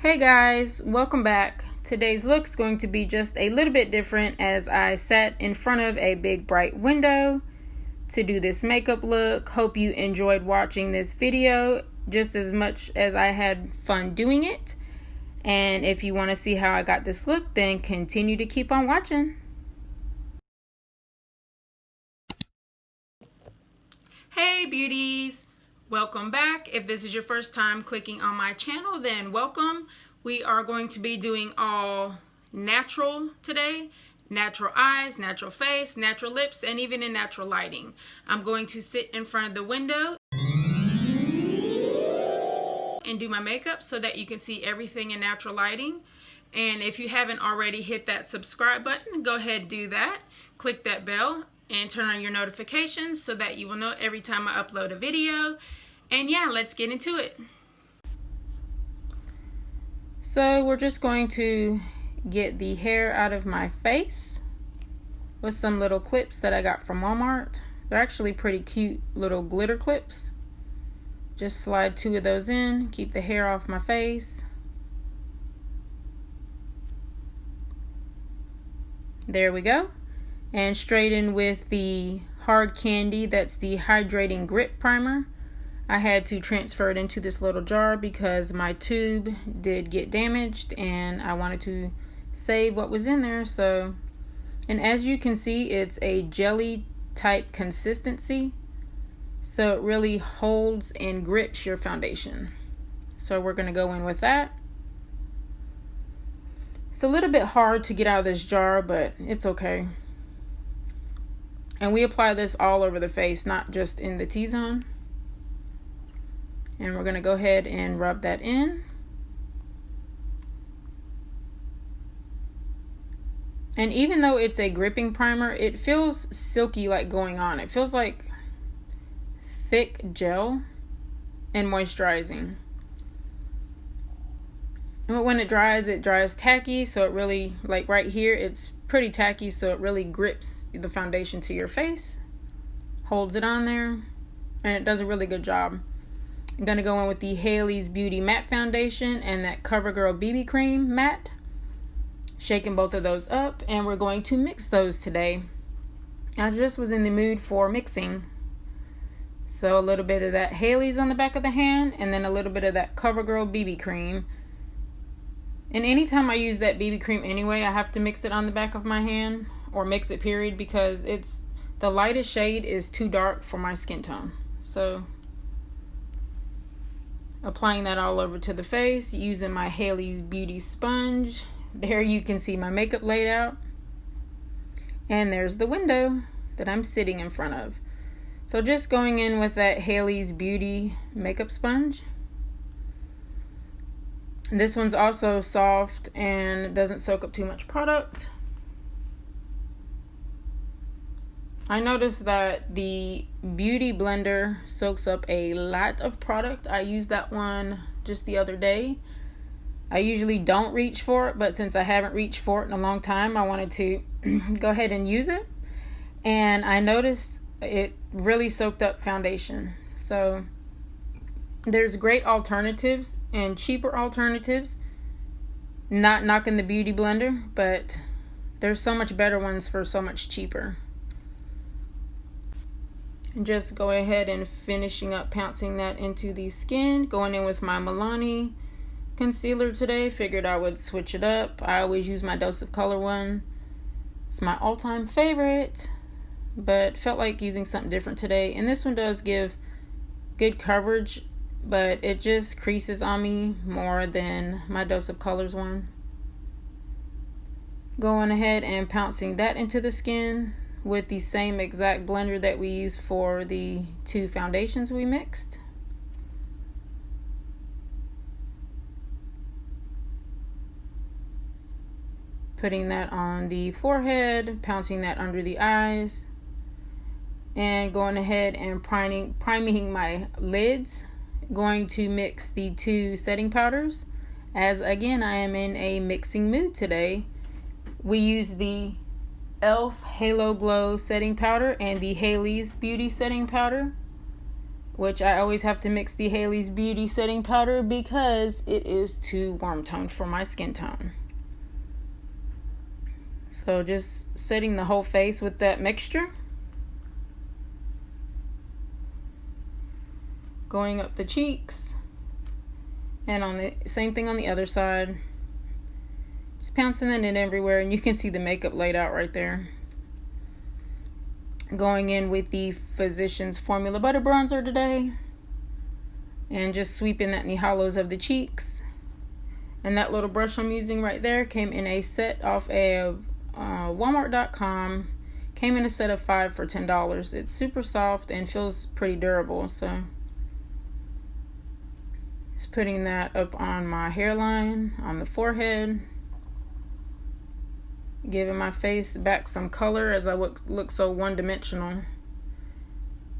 Hey guys, welcome back. Today's look is going to be just a little bit different as I sat in front of a big bright window to do this makeup look. Hope you enjoyed watching this video just as much as I had fun doing it. And if you want to see how I got this look, then continue to keep on watching. Hey beauties! Welcome back. If this is your first time clicking on my channel, then welcome. We are going to be doing all natural today. Natural eyes, natural face, natural lips, and even in natural lighting. I'm going to sit in front of the window and do my makeup so that you can see everything in natural lighting. And if you haven't already hit that subscribe button, go ahead and do that. Click that bell and turn on your notifications so that you will know every time I upload a video. And yeah, let's get into it. So we're just going to get the hair out of my face with some little clips that I got from Walmart. They're actually pretty cute little glitter clips. Just slide 2 of those in, keep the hair off my face. There we go. And straight in with the hard candy, that's the hydrating grip primer. I had to transfer it into this little jar because my tube did get damaged and I wanted to save what was in there. And as you can see, it's a jelly type consistency, so it really holds and grips your foundation. So we're going to go in with that. It's a little bit hard to get out of this jar, but it's okay. And we apply this all over the face, not just in the T-zone. And we're going to go ahead and rub that in. And even though it's a gripping primer, it feels silky like going on. It feels like thick gel and moisturizing. But when it dries tacky, so it really, like right here, it's pretty tacky, so it really grips the foundation to your face, holds it on there, and it does a really good job. I'm going to go in with the Haley's Beauty Matte Foundation and that Covergirl BB Cream Matte. Shaking both of those up, and we're going to mix those today. I just was in the mood for mixing. So a little bit of that Haley's on the back of the hand, and then a little bit of that Covergirl BB Cream. And anytime I use that BB cream anyway, I have to mix it on the back of my hand, or mix it period, because it's the lightest shade is too dark for my skin tone. So applying that all over to the face using my Haley's Beauty sponge. There you can see my makeup laid out. And there's the window that I'm sitting in front of. So just going in with that Haley's Beauty makeup sponge. This one's also soft and doesn't soak up too much product. I noticed that the Beauty Blender soaks up a lot of product. I used that one just the other day. I usually don't reach for it, but since I haven't reached for it in a long time, I wanted to go ahead and use it. And I noticed it really soaked up foundation. So there's great alternatives and cheaper alternatives. Not knocking the Beauty Blender, but there's so much better ones for so much cheaper. And just go ahead and finishing up pouncing that into the skin. Going in with my Milani concealer today. Figured I would switch it up. I always use my Dose of Color one. It's my all-time favorite, but felt like using something different today. And this one does give good coverage, but it just creases on me more than my Dose of Colors one. Going ahead and pouncing that into the skin with the same exact blender that we used for the 2 foundations we mixed. Putting that on the forehead, pouncing that under the eyes, and going ahead and priming my lids. Going to mix the 2 setting powders, as again I am in a mixing mood today. We use the e.l.f. Halo Glow setting powder and the Haley's Beauty setting powder. which I always have to mix the Haley's Beauty setting powder because it is too warm toned for my skin tone. So just setting the whole face with that mixture. Going up the cheeks. And on the same thing on the other side. Just pouncing it in everywhere, and you can see the makeup laid out right there. Going in with the Physicians Formula Butter Bronzer today. And just sweeping that in the hollows of the cheeks. And that little brush I'm using right there came in a set off of Walmart.com. Came in a set of 5 for $10. It's super soft and feels pretty durable. So just putting that up on my hairline, on the forehead. Giving my face back some color as I look so one-dimensional.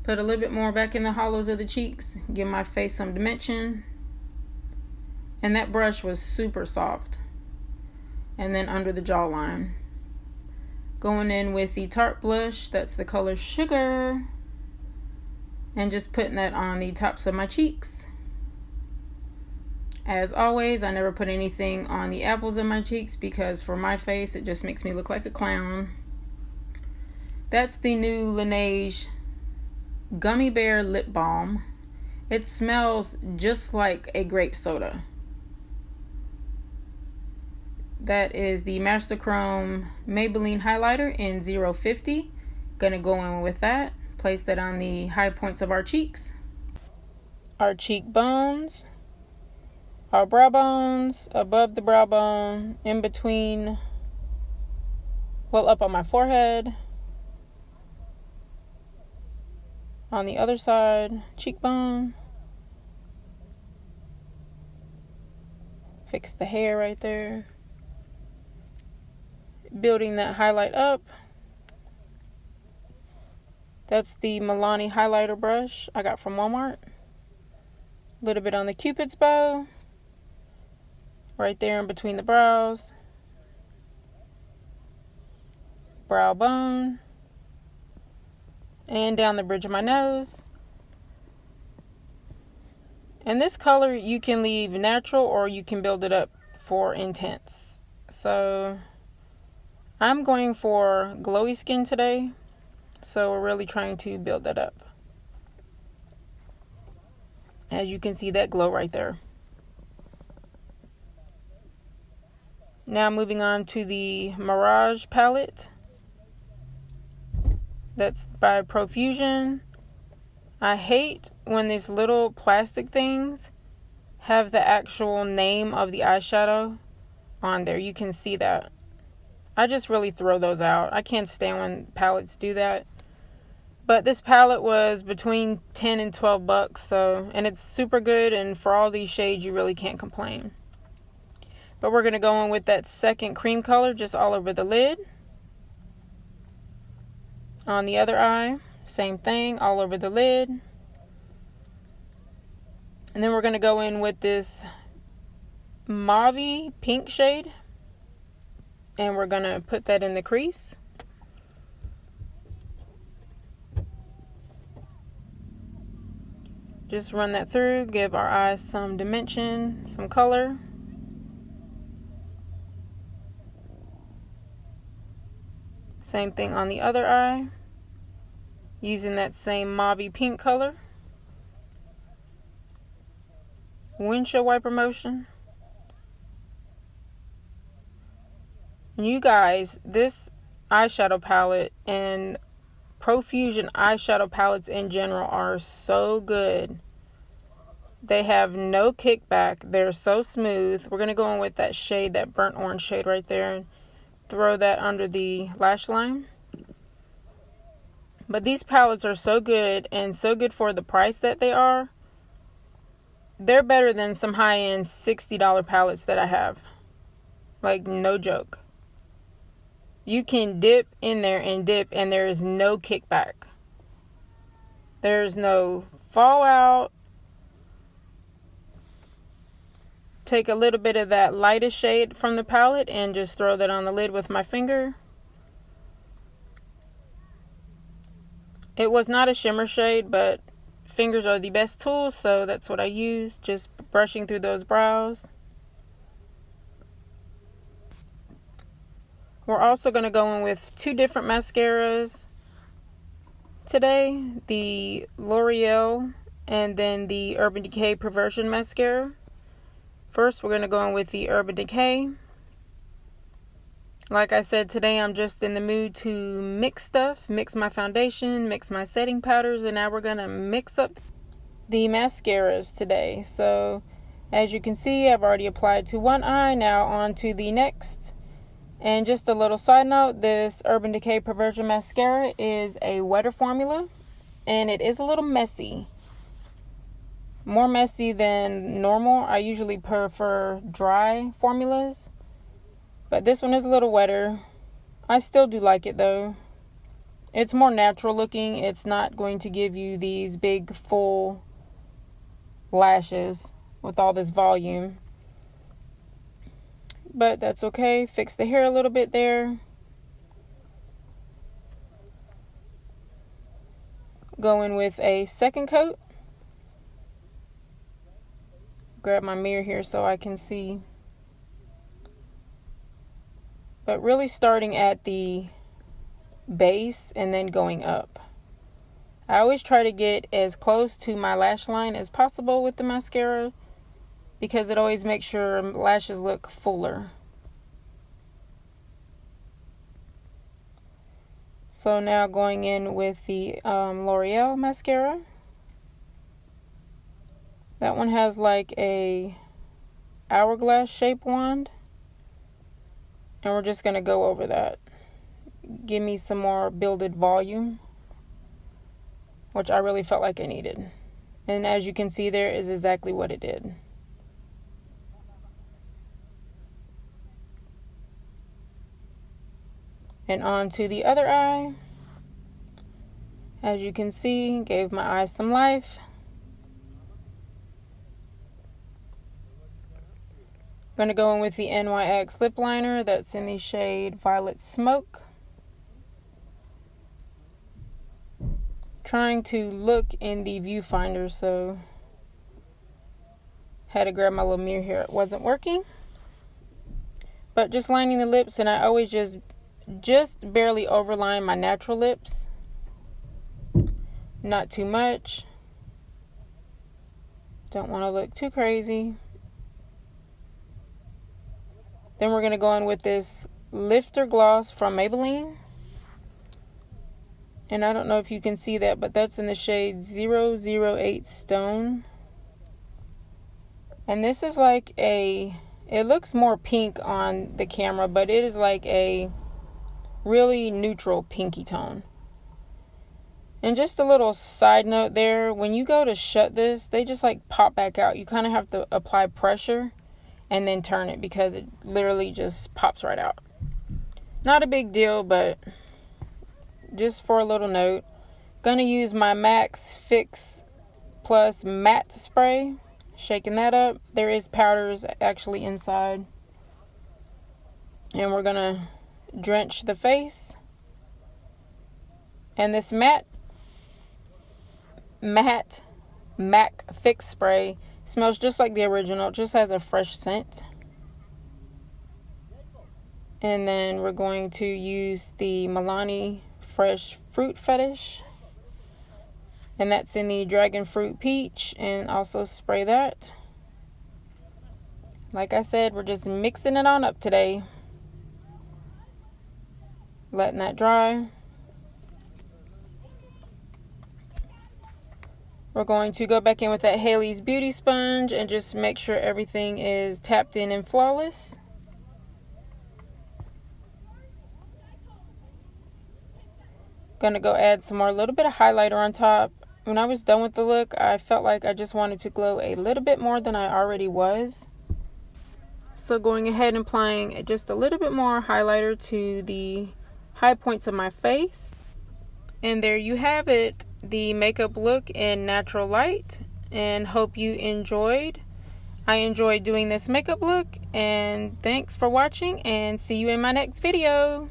Put a little bit more back in the hollows of the cheeks. Give my face some dimension. And that brush was super soft. And then under the jawline. Going in with the Tarte blush. That's the color Sugar. And just putting that on the tops of my cheeks. As always, I never put anything on the apples of my cheeks because for my face, it just makes me look like a clown. That's the new Laneige Gummy Bear Lip Balm. It smells just like a grape soda. That is the Master Chrome Maybelline Highlighter in 050. Gonna go in with that. Place that on the high points of our cheeks. Our cheekbones. Our brow bones, above the brow bone, in between, well, up on my forehead, on the other side, cheekbone, fix the hair right there, building that highlight up. That's the Milani highlighter brush I got from Walmart. A little bit on the Cupid's bow. Right there in between the brows. Brow bone. And down the bridge of my nose. And this color you can leave natural or you can build it up for intense. So I'm going for glowy skin today. So we're really trying to build that up. As you can see that glow right there. Now moving on to the Mirage palette. That's by Profusion. I hate when these little plastic things have the actual name of the eyeshadow on there. You can see that. I just really throw those out. I can't stand when palettes do that. But this palette was between 10 and 12 bucks. So, and it's super good. And for all these shades, you really can't complain. But we're going to go in with that second cream color just all over the lid. On the other eye, same thing, all over the lid. And then we're going to go in with this mauve pink shade. And we're going to put that in the crease. Just run that through, give our eyes some dimension, some color. Same thing on the other eye. Using that same mauve pink color. Windshield wiper motion. And you guys, this eyeshadow palette and Profusion eyeshadow palettes in general are so good. They have no kickback. They're so smooth. We're going to go in with that shade, that burnt orange shade right there. And throw that under the lash line. But these palettes are so good and so good for the price that they are. They're better than some high-end $60 palettes that I have. Like, no joke. You can dip in there and dip and there is no kickback. There's no fallout. Take a little bit of that lightest shade from the palette and just throw that on the lid with my finger. It was not a shimmer shade, but fingers are the best tool, so that's what I use, just brushing through those brows. We're also going to go in with two different mascaras today, the L'Oreal and then the Urban Decay Perversion mascara. First, we're going to go in with the Urban Decay. Like I said, today I'm just in the mood to mix stuff, mix my foundation, mix my setting powders, and now we're going to mix up the mascaras today. So, as you can see, I've already applied to one eye, now on to the next. And just a little side note, this Urban Decay Perversion mascara is a wetter formula, and it is a little messy. More messy than normal. I usually prefer dry formulas, but this one is a little wetter. I still do like it though. It's more natural looking. It's not going to give you these big full lashes with all this volume. But that's okay. Fix the hair a little bit there. Go in with a second coat. Grab my mirror here so I can see. But really starting at the base and then going up. I always try to get as close to my lash line as possible with the mascara, because it always makes your lashes look fuller. So now going in with the L'Oreal mascara. That one has like a hourglass shape wand. And we're just going to go over that. Give me some more builded volume, which I really felt like I needed. And as you can see, there is exactly what it did. And on to the other eye. As you can see, gave my eyes some life. I'm going to go in with the NYX lip liner that's in the shade Violet Smoke. Trying to look in the viewfinder, so had to grab my little mirror here. It wasn't working. But just lining the lips, and I always just barely overline my natural lips. Not too much. Don't want to look too crazy. Then we're going to go in with this Lifter Gloss from Maybelline. And I don't know if you can see that, but that's in the shade 008 Stone. And this is like it looks more pink on the camera, but it is like a really neutral pinky tone. And just a little side note there, when you go to shut this, they just like pop back out. You kind of have to apply pressure and then turn it, because it literally just pops right out. Not a big deal, but just for a little note. Gonna use my Max Fix Plus Matte Spray. Shaking that up. There is powders actually inside. And we're gonna drench the face. And this matte MAC Fix Spray smells just like the original. It just has a fresh scent. And then we're going to use the Milani Fresh Fruit Fetish. And that's in the Dragon Fruit Peach. And also spray that. Like I said, we're just mixing it on up today. Letting that dry. We're going to go back in with that Haley's Beauty Sponge and just make sure everything is tapped in and flawless. Gonna go add some more, little bit of highlighter on top. When I was done with the look, I felt like I just wanted to glow a little bit more than I already was. So going ahead and applying just a little bit more highlighter to the high points of my face. And there you have it, the makeup look in natural light, and hope you enjoyed. I enjoyed doing this makeup look, and thanks for watching, and see you in my next video.